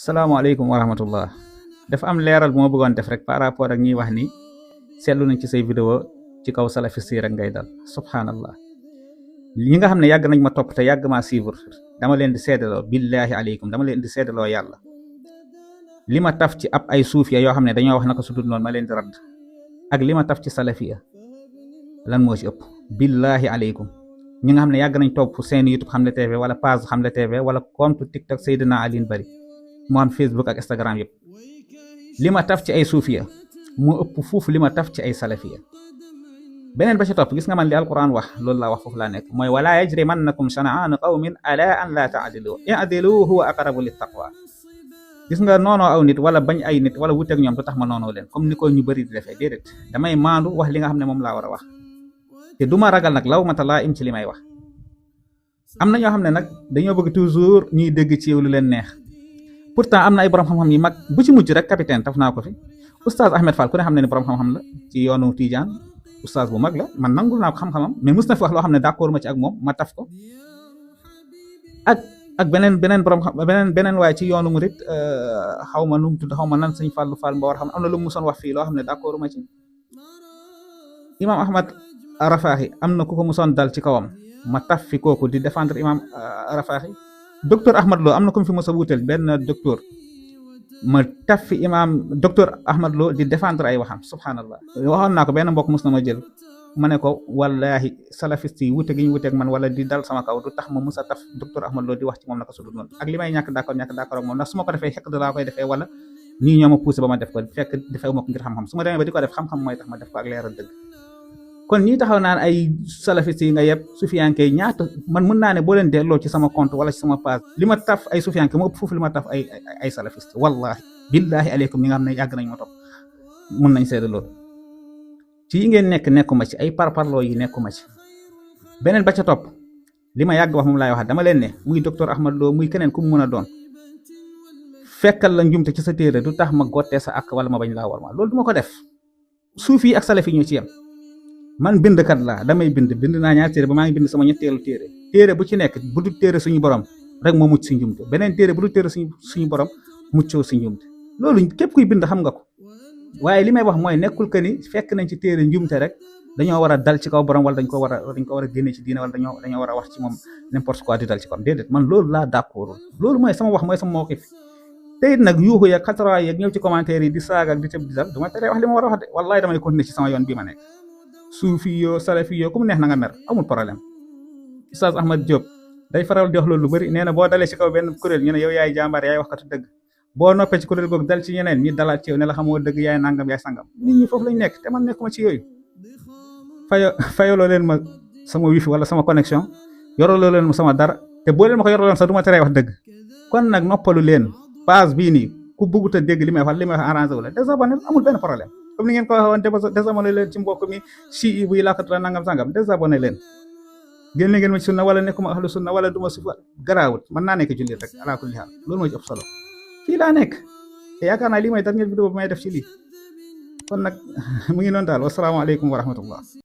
salaamaaleykum wa rahmatullah dafa am leeral bu ma bëggoon def rek par rapport ak ñiy wax ni seetlu nañ ci say vidéo ci kaw salafiste yi rek ngay dal subhanallah ñi nga xam ne yàgg nañ ma topp te yàgg maa suivre dama leen di seedaloo billaahi aleykum dama leen di seedaloo yàlla li ma taf ci ab ay suufiya yoo xam ne dañoo wax naka su dul noonu ma leen di radd ak li ma taf ci salafiya lan moo ci ëpp billaahi aleykum ñi nga xam ne yàgg nañ topp seen YouTube Xamle TV wala page Xamle TV wala compte TikTok Seydina Alioune Bari mu am Facebook ak Instagram yëpp li ma taf ci ay suufiya moo ëpp fuuf li ma taf ci ay salafiya beneen ba ci topp gis nga man li alquran wax loolu laa wax foofu laa nekk mooy wala yajrimannakum shana'aanu qawmin ala an laa ta'dilu i'dilu huwa aqrabu lit taqwa gis nga noonoo aw nit wala bañ ay nit wala wuteeg ñoom du tax ma noonoo leen comme ni ko ñu bëri di defee déedéet damay maandu wax li nga xam ne moom laa war a wax te du ma ragal nag law mata laa im ci li may wax am na ñoo xam ne nag dañoo bëgg toujours ñuy dégg ci yow lu leen neex pourtant am na ay borom xam-xam yi mag bu ci mujj rek capitaine taf naa ko fi oustaz Ahmed Fall ku ne xam ne ni borom xam-xam la ci yoonu Tidiane oustaz bu mag la man nangul naa ko xam-xamam mais mës na fi wax loo xam ne d'accord ma ci ak moom ma taf ko ak beneen borom xam beneen waaye ci yoonu murit xaw ma nu mu tudd xaw ma nan sëñ Fallou Fall Mbawar xam am na lu mu musoon wax fii loo xam ne d'accord ma ci imam Ahmad Rafahi am na ku ko musoon dal ci kawam ma taf fi kooku di défendre imam Rafahi docteur Ahmad Lo am na ko fi mos a wuuteel benn docteur ma taf fi imam docteur Ahmad Lo di défendre ay waxam subhanallah waxoon naa ko benn mbokk mos na ma jël ma ne ko wallahi salafiste yi wute gi ñu wuteeg man wala di dal sama kaw du tax ma mos a taf docteur Ahmad Lo di wax ci moom naka su dul noonu ak li may ñàkk d'accord ak moom ndax su ma ko defee xekk da laa koy defee wala ñii ñoo ma poussé ba ma def ko fekk defee ma ko ngir xam-xam su ma demee ba di ko def xam-xam mooy tax ma def ko ak leeral dëgg kon ñii taxaw naan ay salafiste yi nga yeb sufiyanke ñaata man mën naa ne boo leen delloo ci sama compte wala ci sama page li ma taf ay sufiyanke moo ëpp foofu li ma taf ay salafiste wallahi billahi aleykum ñi nga xam ne yàgg nañ ma topp mën nañ seede loolu ci yi ngeen nekkuma ci ay parparloo yi nekkuma ci beneen ba ca topp li ma yàgg wax moom laay wax dama leen ne muy docteur Ahmad Lo muy keneen ku mu mën a doon fekkal la njumte ci sa téere du tax ma gottee sa ak wala ma bañ laa war ma loolu du ma ko def suufi yi ak salafi ñoo ci yem man bindkat laa damay bind naa ñaar téere ba maa ngi bind sama ñetteelu téere bu ci nekk bu dul téere suñu borom rek moo mucc si njumte beneen téere bu dul téere suñu borom muccoo si njumte loolu képp kuy bind xam nga ko waaye li may wax mooy nekkul que ni fekk nañ ci téere njumte rek dañoo war a dal ci kaw borom wala dañ ko war a génne ci diine wala dañoo war a wax ci moom n'importe quoi di dal ci kawam déedéet man loolu laa d'accord loolu mooy sama wax mooy sama mawqif te it nag yuuxu yeeg xatara yeeg ñëw ci commentaire yi di saaga ak di tëb di dal du ma tere wax li ma war a wax de wallahi damay continuer ci sama yoon bii ma nekk suufi yoo salafi yoo ku mu neex na nga mer amul problème Oustaz Ahmad Diop day faral di wax loolu lu bëri nee na boo dalee ci kaw benn kuréel ñu ne yow yaay jàmbaar yaay waxkatu dëgg boo noppee ci kuréel googu dal ci ñeneen ñi dalaat ci yow ne la xamoo dëgg yaay nangam yaay sangam nit ñi foofu lañ nekk te man nekkuma ci yooyu fayoloo leen ma sama wifi wala sama connexion yoroloo leen ma sama dara te boo leen ma ko yoroloon sax du ma teree wax dëgg kon nag noppalu leen page bii nii ku bëggut a dégg li may wax arrangé wu la désabonné amul benn problème comme ni ngeen ko waxoon désabonné leen ci mbokk mi chi buy làkkatula nangam sangam désabonné leen génne ngeen ma ci sunna wala nekkuma ahlu sunna wala duma sufa garaawut mën naa nekk jullit rek ala kulli haal loolu moo ci ëpp solo fii laa nekk te yaakaar naa lii mooy dernière vidéo bi may def ci lii kon nag mu ngi noonu daal wasalaamaaleykum wa rahmatullah